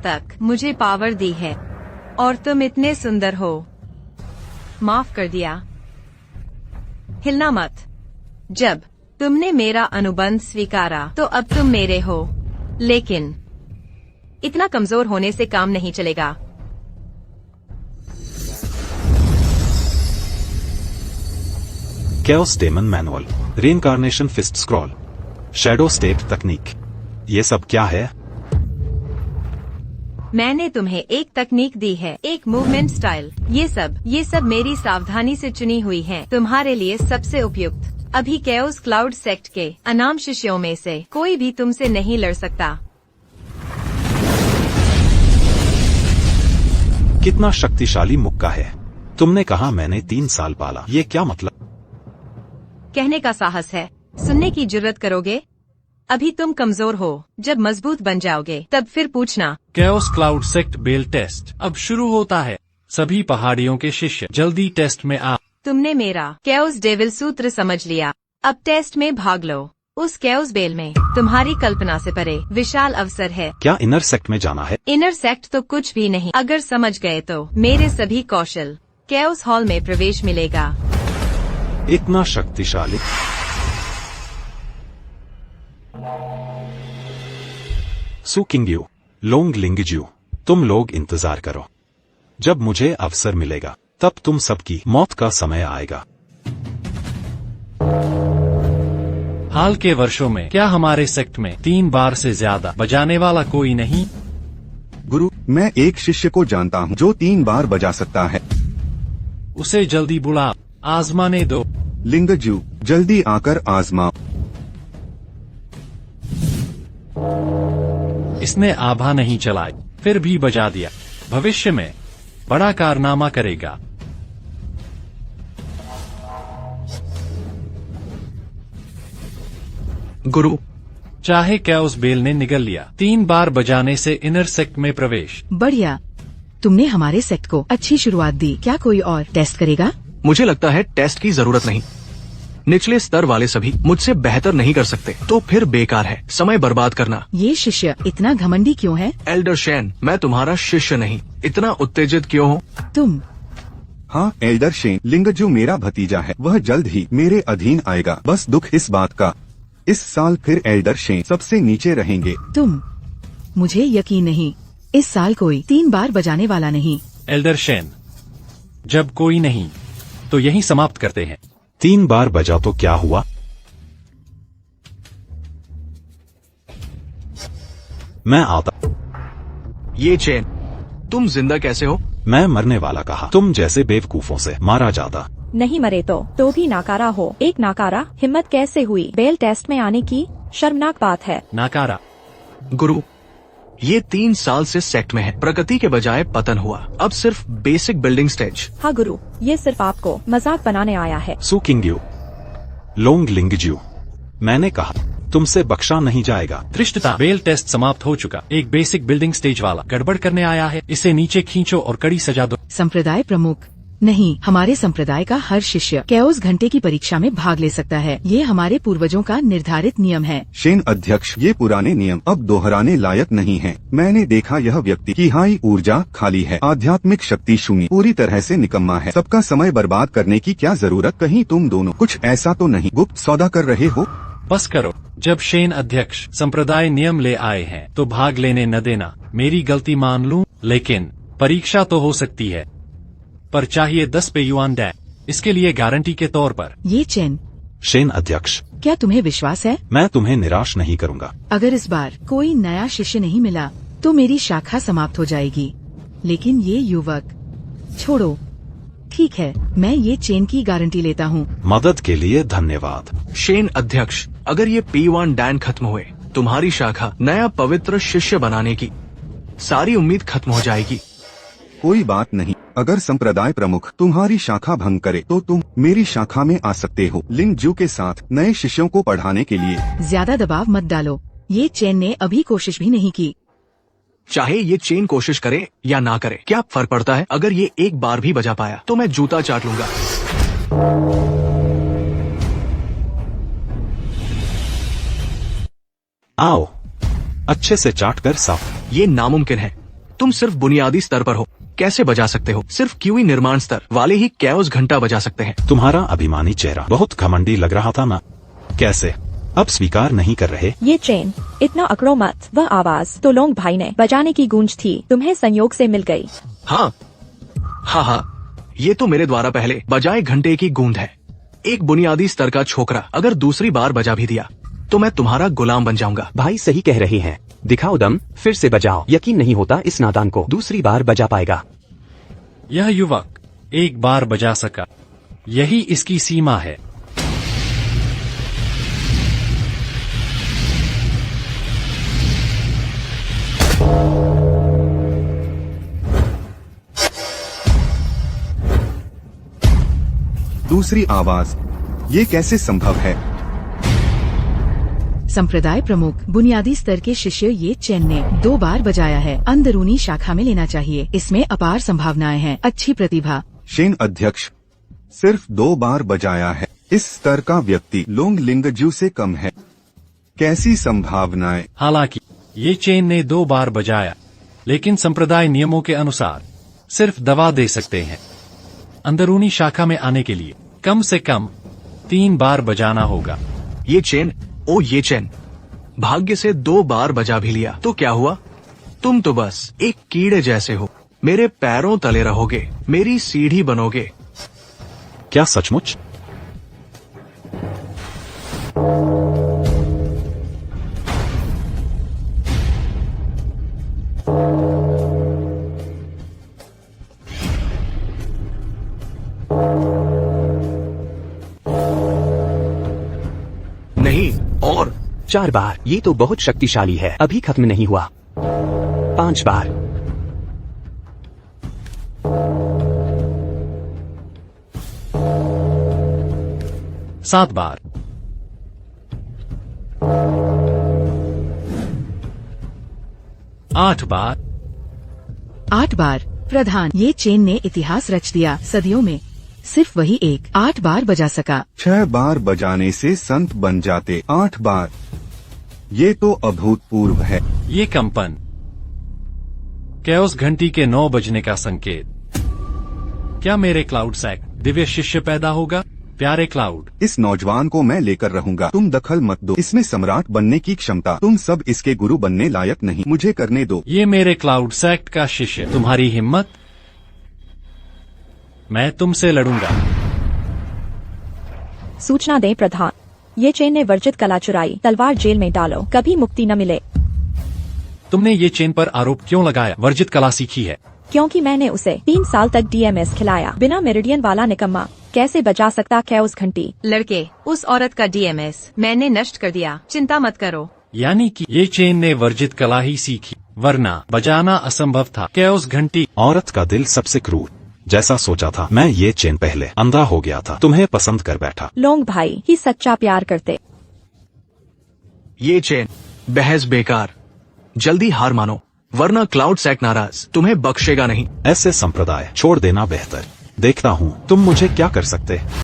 तक मुझे पावर दी है और तुम इतने सुंदर हो। माफ कर दिया। हिलना मत। जब तुमने मेरा अनुबंध स्वीकारा तो अब तुम मेरे हो, लेकिन इतना कमजोर होने से काम नहीं चलेगा। Chaos demon manual, reincarnation fist scroll, shadow state तकनीक, ये सब क्या है? मैंने तुम्हें एक तकनीक दी है, एक मूवमेंट स्टाइल। ये सब मेरी सावधानी से चुनी हुई है, तुम्हारे लिए सबसे उपयुक्त। अभी कैओस क्लाउड सेक्ट के अनाम शिष्यों में से कोई भी तुमसे नहीं लड़ सकता। कितना शक्तिशाली मुक्का है। तुमने कहा मैंने 3 साल पाला, ये क्या मतलब? कहने का साहस है, सुनने की जुर्रत करोगे? अभी तुम कमजोर हो, जब मजबूत बन जाओगे तब फिर पूछना। Chaos cloud sect bell test अब शुरू होता है। सभी पहाड़ियों के शिष्य जल्दी टेस्ट में आ। तुमने मेरा कैओस डेविल सूत्र समझ लिया, अब टेस्ट में भाग लो। उस कैओस बेल में तुम्हारी कल्पना से परे विशाल अवसर है। क्या इनर सेक्ट में जाना है? इनर सेक्ट तो कुछ भी नहीं, अगर समझ गए तो मेरे सभी कौशल कैओस हॉल में प्रवेश मिलेगा। इतना शक्तिशाली। सु किंग्यू, लोंग लिंगज्यू, तुम लोग इंतजार करो। जब मुझे अवसर मिलेगा तब तुम सबकी मौत का समय आएगा। हाल के वर्षों में क्या हमारे सेक्ट में 3 बार से ज्यादा बजाने वाला कोई नहीं? गुरु, मैं एक शिष्य को जानता हूँ जो 3 बार बजा सकता है। उसे जल्दी बुला, आजमाने दो। लिंगज्यू, जल्दी आकर आजमाओ। इसने आभा नहीं चलाई, फिर भी बजा दिया। भविष्य में बड़ा कारनामा करेगा। गुरु, चाहे कैओस बेल ने निगल लिया। 3 बार बजाने से इनर सेक्ट में प्रवेश। बढ़िया, तुमने हमारे सेक्ट को अच्छी शुरुआत दी। क्या कोई और टेस्ट करेगा? मुझे लगता है टेस्ट की जरूरत नहीं। निचले स्तर वाले सभी मुझसे बेहतर नहीं कर सकते, तो फिर बेकार है समय बर्बाद करना। ये शिष्य इतना घमंडी क्यों है? एल्डर शेन, मैं तुम्हारा शिष्य नहीं, इतना उत्तेजित क्यों हो? तुम? हाँ एल्डर शेन, लिंगज्यू मेरा भतीजा है, वह जल्द ही मेरे अधीन आएगा। बस दुख इस बात का, इस साल फिर एल्डर शेन सबसे नीचे रहेंगे। तुम? मुझे यकीन नहीं, इस साल कोई 3 बार बजाने वाला नहीं। एल्डर शेन, जब कोई नहीं तो यहीं समाप्त करते हैं। 3 बार बजा तो क्या हुआ? मैं आता। ये चेन, तुम जिंदा कैसे हो? मैं मरने वाला कहा, तुम जैसे बेवकूफों से मारा जाता। नहीं मरे तो भी नाकारा हो। एक नाकारा हिम्मत कैसे हुई बेल टेस्ट में आने की? शर्मनाक बात है। नाकारा। गुरु, ये 3 साल से सेक्ट में है, प्रगति के बजाय पतन हुआ। अब सिर्फ बेसिक बिल्डिंग स्टेज। हाँ गुरु, ये सिर्फ आपको मजाक बनाने आया है। सु किंग्यू, लोंग लिंगज्यू, मैंने कहा तुमसे बख्शा नहीं जाएगा। धृष्टता, बेल टेस्ट समाप्त हो चुका। एक बेसिक बिल्डिंग स्टेज वाला गड़बड़ करने आया है। इसे नीचे खींचो और कड़ी सजा दो। संप्रदाय प्रमुख, नहीं, हमारे संप्रदाय का हर शिष्य कैओस घंटे की परीक्षा में भाग ले सकता है। ये हमारे पूर्वजों का निर्धारित नियम है। शेन अध्यक्ष, ये पुराने नियम अब दोहराने लायक नहीं हैं। मैंने देखा यह व्यक्ति की हाई ऊर्जा खाली है, आध्यात्मिक शक्ति शून्य, पूरी तरह से निकम्मा है। सबका समय बर्बाद करने की क्या जरूरत? कहीं तुम दोनों कुछ ऐसा तो नहीं गुप्त सौदा कर रहे हो? बस करो। जब शेन अध्यक्ष संप्रदाय नियम ले आए हैं तो भाग लेने न देना। मेरी गलती मान लूं, लेकिन परीक्षा तो हो सकती है, पर चाहिए 10 पे युआन डैन, इसके लिए गारंटी के तौर पर। ये चेन। शेन अध्यक्ष, क्या तुम्हें विश्वास है? मैं तुम्हें निराश नहीं करूंगा। अगर इस बार कोई नया शिष्य नहीं मिला तो मेरी शाखा समाप्त हो जाएगी। लेकिन ये युवक, छोड़ो। ठीक है, मैं ये चेन की गारंटी लेता हूँ। मदद के लिए धन्यवाद। शेन अध्यक्ष, अगर ये P1 डैन खत्म हुए, तुम्हारी शाखा नया पवित्र शिष्य बनाने की सारी उम्मीद खत्म हो जाएगी। कोई बात नहीं, अगर संप्रदाय प्रमुख तुम्हारी शाखा भंग करे तो तुम मेरी शाखा में आ सकते हो, लिंगज्यू के साथ नए शिष्यों को पढ़ाने के लिए। ज्यादा दबाव मत डालो, ये चेन ने अभी कोशिश भी नहीं की। चाहे ये चेन कोशिश करे या ना करे, क्या फर्क पड़ता है? अगर ये एक बार भी बजा पाया तो मैं जूता चाट लूंगा। आओ, अच्छे से चाट कर साफ। ये नामुमकिन है। तुम सिर्फ बुनियादी स्तर पर हो, कैसे बजा सकते हो? सिर्फ क्यूई निर्माण स्तर वाले ही कैओस घंटा बजा सकते हैं। तुम्हारा अभिमानी चेहरा बहुत घमंडी लग रहा था ना। कैसे अब स्वीकार नहीं कर रहे? ये चेन, इतना अकड़ो मत। वह आवाज तो लोंग भाई ने बजाने की गूंज थी, तुम्हें संयोग से मिल गई। हाँ हाँ, ये तो मेरे द्वारा पहले बजाए घंटे की गूंद है। एक बुनियादी स्तर का छोकरा अगर दूसरी बार बजा भी दिया तो मैं तुम्हारा गुलाम बन जाऊंगा। भाई सही कह रहे हैं, दिखाओ दम, फिर से बजाओ। यकीन नहीं होता इस नादान को दूसरी बार बजा पाएगा। यह युवक एक बार बजा सका, यही इसकी सीमा है। दूसरी आवाज, ये कैसे संभव है? संप्रदाय प्रमुख, बुनियादी स्तर के शिष्य ये चेन ने 2 बार बजाया है। अंदरूनी शाखा में लेना चाहिए, इसमें अपार संभावनाएं हैं। अच्छी प्रतिभा। शेन अध्यक्ष, सिर्फ 2 बार बजाया है। इस स्तर का व्यक्ति लोंग लिंगजू से कम है। कैसी संभावनाएं? हालांकि ये चेन ने 2 बार बजाया, लेकिन संप्रदाय नियमों के अनुसार सिर्फ दवा दे सकते हैं। अंदरूनी शाखा में आने के लिए कम से कम 3 बार बजाना होगा। ये चेन, ओ ये चेन, भाग्य से 2 बार बजा भी लिया तो क्या हुआ? तुम तो बस एक कीड़े जैसे हो, मेरे पैरों तले रहोगे, मेरी सीढ़ी बनोगे। क्या सचमुच? नहीं, और 4 बार, ये तो बहुत शक्तिशाली है। अभी खत्म नहीं हुआ। 5 बार। 7 बार। 8 बार। 8 बार। प्रधान, ये चेन ने इतिहास रच दिया। सदियों में सिर्फ वही एक 8 बार बजा सका। 6 बार बजाने से संत बन जाते। 8 बार, ये तो अभूतपूर्व है। ये कंपन कैओस घंटी के 9 बजने का संकेत। क्या मेरे क्लाउड सैक दिव्य शिष्य पैदा होगा? प्यारे क्लाउड, इस नौजवान को मैं लेकर रहूंगा। तुम दखल मत दो। इसमें सम्राट बनने की क्षमता। तुम सब इसके गुरु बनने लायक नहीं। मुझे करने दो। ये मेरे क्लाउड सैक्ट का शिष्य। तुम्हारी हिम्मत? मैं तुमसे लड़ूंगा। सूचना दें प्रधान, ये चेन ने वर्जित कला चुराई। तलवार जेल में डालो, कभी मुक्ति न मिले। तुमने ये चेन पर आरोप क्यों लगाया? वर्जित कला सीखी है। क्योंकि मैंने उसे 3 साल तक डीएमएस खिलाया। बिना मेरिडियन वाला निकम्मा कैसे बजा सकता कैओस घंटी? लड़के, उस औरत का डीएमएस मैंने नष्ट कर दिया। चिंता मत करो। यानी कि ये चेन ने वर्जित कला ही सीखी, वरना बजाना असंभव था। कैओस घंटी। औरत का दिल सबसे क्रूर। जैसा सोचा था मैं, ये चेन पहले अंधा हो गया था। तुम्हें पसंद कर बैठा। लोंग भाई ही सच्चा प्यार करते। ये चेन, बहस बेकार। जल्दी हार मानो, वरना क्लाउड सैक नाराज तुम्हें बख्शेगा नहीं। ऐसे संप्रदाय छोड़ देना बेहतर। देखता हूँ तुम मुझे क्या कर सकते।